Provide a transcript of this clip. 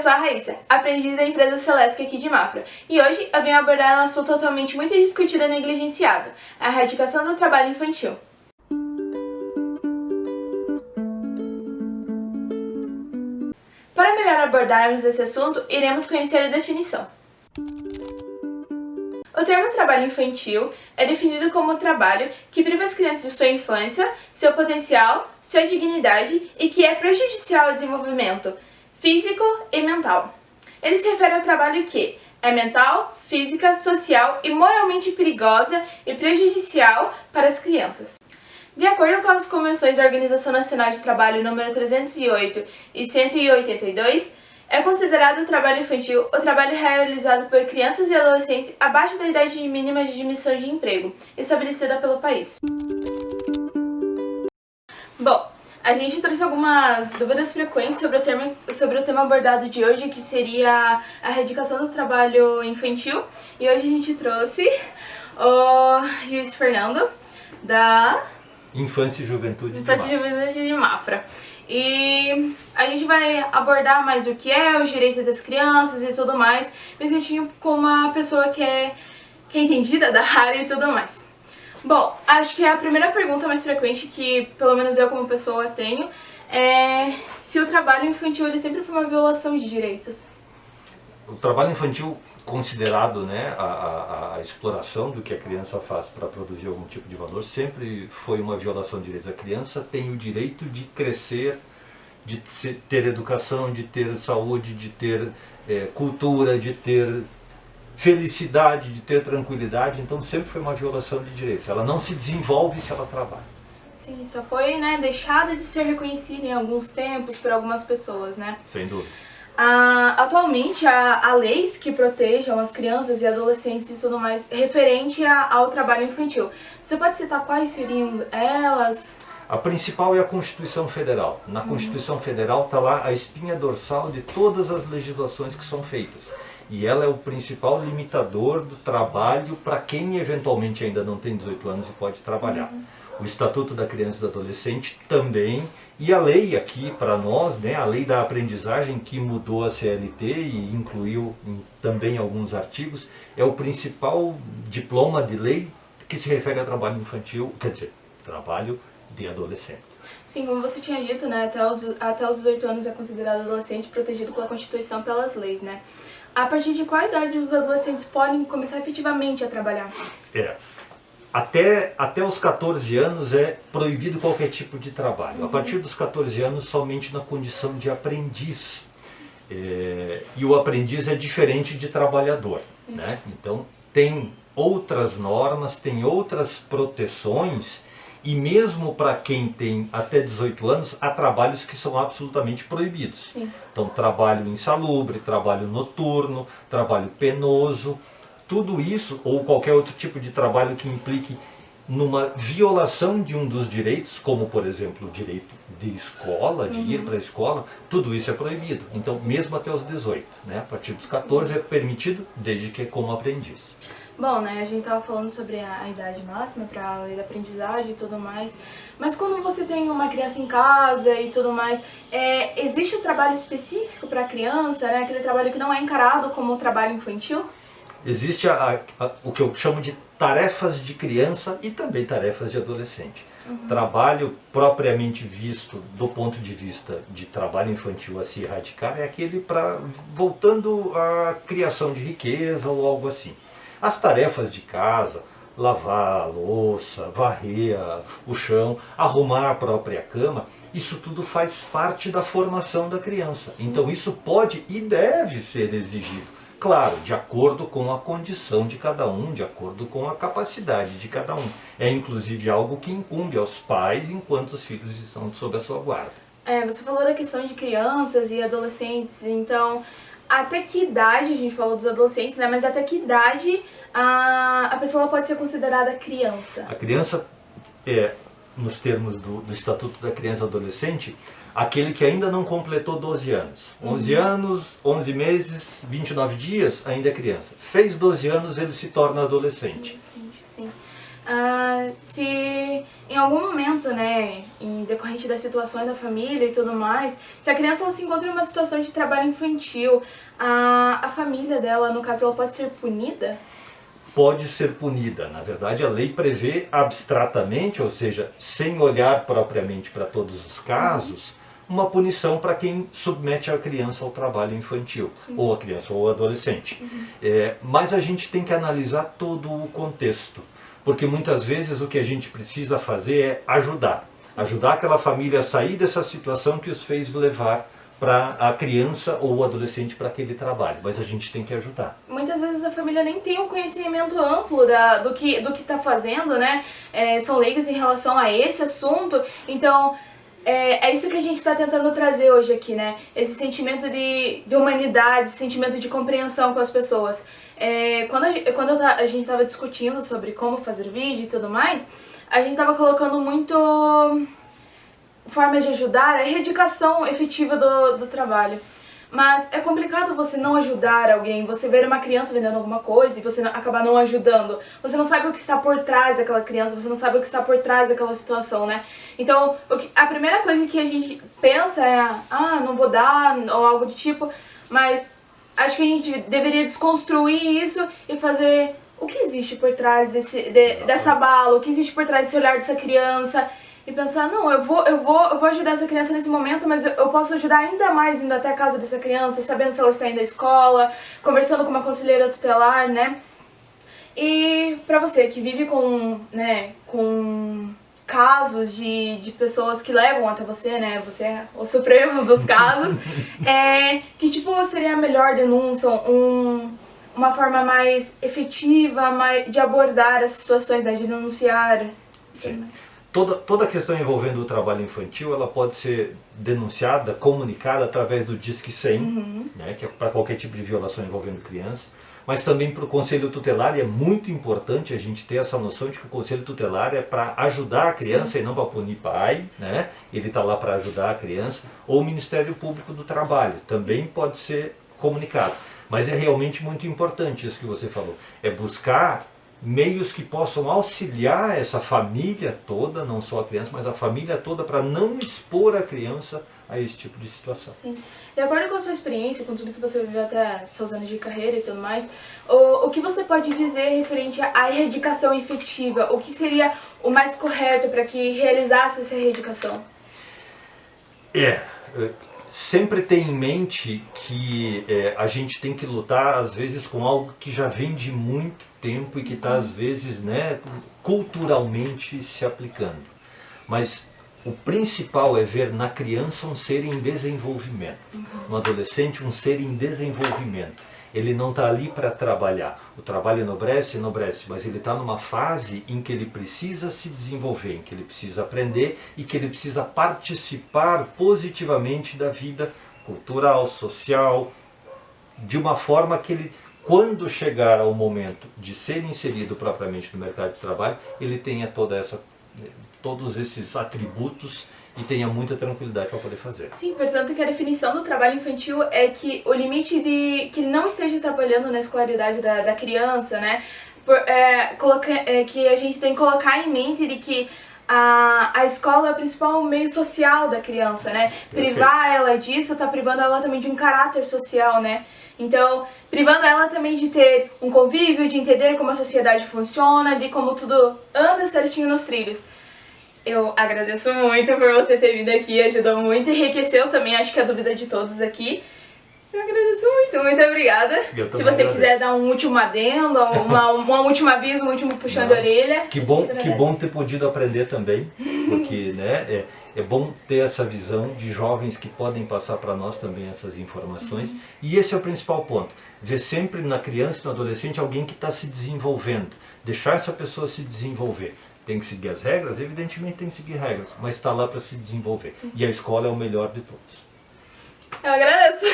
sou a Raíssa, aprendiz da empresa Celesc aqui de Mafra, e hoje eu venho abordar um assunto atualmente muito discutido e negligenciado, a erradicação do trabalho infantil. Para melhor abordarmos esse assunto, iremos conhecer a definição. O termo trabalho infantil é definido como o trabalho que priva as crianças de sua infância, seu potencial, sua dignidade e que é prejudicial ao desenvolvimento físico e mental. Ele se refere ao trabalho que é mental, física, social e moralmente perigosa e prejudicial para as crianças. De acordo com as convenções da Organização Nacional de Trabalho número 308 e 182, é considerado o trabalho infantil o trabalho realizado por crianças e adolescentes abaixo da idade mínima de admissão de emprego, estabelecida pelo país. Bom, a gente trouxe algumas dúvidas frequentes sobre o tema abordado de hoje, que seria a erradicação do trabalho infantil. E hoje a gente trouxe o juiz Fernando, da Infância e Juventude de Mafra. E a gente vai abordar mais o que é os direitos das crianças e tudo mais, me sentindo como uma pessoa que é entendida da área e tudo mais. Bom, acho que a primeira pergunta mais frequente que, pelo menos eu como pessoa tenho, é se o trabalho infantil ele sempre foi uma violação de direitos. O trabalho infantil, considerado, né, a exploração do que a criança faz para produzir algum tipo de valor, sempre foi uma violação de direitos. A criança tem o direito de crescer, de ter educação, de ter saúde, de ter cultura, de ter felicidade, de ter tranquilidade. Então sempre foi uma violação de direitos. Ela não se desenvolve se ela trabalha. Sim, só foi, né, deixada de ser reconhecida em alguns tempos por algumas pessoas, né? Sem dúvida. Atualmente há leis que protejam as crianças e adolescentes e tudo mais referente ao trabalho infantil. Você pode citar quais seriam elas? A principal é a Constituição Federal. Na Constituição Federal está lá a espinha dorsal de todas as legislações que são feitas. E ela é o principal limitador do trabalho para quem eventualmente ainda não tem 18 anos e pode trabalhar. O Estatuto da Criança e do Adolescente também, e a lei aqui para nós, né, a lei da aprendizagem que mudou a CLT e incluiu também alguns artigos, é o principal diploma de lei que se refere a trabalho infantil, quer dizer, trabalho de adolescente. Sim, como você tinha dito, né, até os 18 anos é considerado adolescente protegido pela Constituição e pelas leis, né? A partir de qual idade os adolescentes podem começar efetivamente a trabalhar? Até os 14 anos é proibido qualquer tipo de trabalho. A partir dos 14 anos, somente na condição de aprendiz. E o aprendiz é diferente de trabalhador, né? Então, tem outras normas, tem outras proteções, e mesmo para quem tem até 18 anos, há trabalhos que são absolutamente proibidos. Sim. Então, trabalho insalubre, trabalho noturno, trabalho penoso, tudo isso, ou qualquer outro tipo de trabalho que implique numa violação de um dos direitos, como por exemplo o direito de escola, de ir para a escola, tudo isso é proibido. Então, mesmo até os 18, né? A partir dos 14 é permitido, desde que como aprendiz. Bom, né, a gente estava falando sobre a idade máxima para a lei da aprendizagem e tudo mais, mas quando você tem uma criança em casa e tudo mais, existe o trabalho específico para a criança, né, aquele trabalho que não é encarado como trabalho infantil? Existe o que eu chamo de tarefas de criança e também tarefas de adolescente. Trabalho propriamente visto, do ponto de vista de trabalho infantil a se erradicar, é aquele voltando à criação de riqueza ou algo assim. As tarefas de casa, lavar a louça, varrer o chão, arrumar a própria cama, isso tudo faz parte da formação da criança. Então isso pode e deve ser exigido. Claro, de acordo com a condição de cada um, de acordo com a capacidade de cada um. É inclusive algo que incumbe aos pais enquanto os filhos estão sob a sua guarda. Você falou da questão de crianças e adolescentes, então até que idade, a gente falou dos adolescentes, né? Mas até que idade a pessoa pode ser considerada criança? A criança, nos termos do Estatuto da Criança e Adolescente, aquele que ainda não completou 12 anos. 11 anos, 11 meses, 29 dias, ainda é criança. Fez 12 anos, ele se torna adolescente. Sim. se em algum momento, né, em decorrente das situações da família e tudo mais, se a criança ela se encontra em uma situação de trabalho infantil, a família dela, no caso, ela pode ser punida? Pode ser punida. Na verdade, a lei prevê abstratamente, ou seja, sem olhar propriamente para todos os casos, uma punição para quem submete a criança ao trabalho infantil, ou a criança ou o adolescente. Mas a gente tem que analisar todo o contexto, porque muitas vezes o que a gente precisa fazer é ajudar. Ajudar aquela família a sair dessa situação que os fez levar para a criança ou o adolescente para aquele trabalho, mas a gente tem que ajudar. Muitas vezes a família nem tem um conhecimento amplo do que está fazendo, né? São leigos em relação a esse assunto, então é isso que a gente está tentando trazer hoje aqui, né? Esse sentimento de humanidade, esse sentimento de compreensão com as pessoas. Quando a gente estava discutindo sobre como fazer vídeo e tudo mais, a gente estava colocando muito forma de ajudar a erradicação efetiva do trabalho. Mas é complicado você não ajudar alguém, você ver uma criança vendendo alguma coisa e você acabar não ajudando. Você não sabe o que está por trás daquela criança, você não sabe o que está por trás daquela situação, né? Então, a primeira coisa que a gente pensa é, não vou dar, ou algo do tipo, mas acho que a gente deveria desconstruir isso e fazer o que existe por trás dessa bala, o que existe por trás desse olhar dessa criança. E pensar, não, eu vou ajudar essa criança nesse momento, mas eu posso ajudar ainda mais indo até a casa dessa criança, sabendo se ela está indo à escola, conversando com uma conselheira tutelar, né? E pra você que vive com casos de pessoas que levam até você, né? Você é o supremo dos casos. Que tipo seria a melhor denúncia, uma forma mais efetiva de abordar as situações, né? De denunciar. Sim. Toda questão envolvendo o trabalho infantil, ela pode ser denunciada, comunicada através do Disque 100, né, que é para qualquer tipo de violação envolvendo criança, mas também para o Conselho Tutelar, e é muito importante a gente ter essa noção de que o Conselho Tutelar é para ajudar a criança. Sim. E não para punir pai, né? Ele está lá para ajudar a criança, ou o Ministério Público do Trabalho, também pode ser comunicado. Mas é realmente muito importante isso que você falou, é buscar meios que possam auxiliar essa família toda, não só a criança, mas a família toda, para não expor a criança a esse tipo de situação. Sim. De acordo com a sua experiência, com tudo que você viveu até seus anos de carreira e tudo mais, o que você pode dizer referente à erradicação efetiva? O que seria o mais correto para que realizasse essa erradicação? Sempre tem em mente que a gente tem que lutar, às vezes, com algo que já vem de muito tempo e que está, às vezes, né, culturalmente se aplicando. Mas o principal é ver na criança um ser em desenvolvimento, no adolescente um ser em desenvolvimento. Ele não está ali para trabalhar. O trabalho enobrece, mas ele está numa fase em que ele precisa se desenvolver, em que ele precisa aprender e que ele precisa participar positivamente da vida cultural, social, de uma forma que ele, quando chegar ao momento de ser inserido propriamente no mercado de trabalho, ele tenha todos esses atributos e tenha muita tranquilidade para poder fazer. Sim, portanto que a definição do trabalho infantil é que o limite de que não esteja atrapalhando na escolaridade da criança, né? Que a gente tem que colocar em mente de que a escola é o principal meio social da criança, né? Perfeito. Privar ela disso tá privando ela também de um caráter social, né? Então, privando ela também de ter um convívio, de entender como a sociedade funciona, de como tudo anda certinho nos trilhos. Eu agradeço muito por você ter vindo aqui, ajudou muito, enriqueceu também, acho que a dúvida de todos aqui. Eu agradeço muito obrigada. Se você quiser dar um último adendo, um último aviso, um último puxão de orelha. Que bom ter podido aprender também, porque né, é bom ter essa visão de jovens que podem passar para nós também essas informações. E esse é o principal ponto, ver sempre na criança e no adolescente alguém que está se desenvolvendo, deixar essa pessoa se desenvolver. Tem que seguir as regras? Evidentemente tem que seguir regras, mas está lá para se desenvolver. Sim. E a escola é o melhor de todos. Eu agradeço.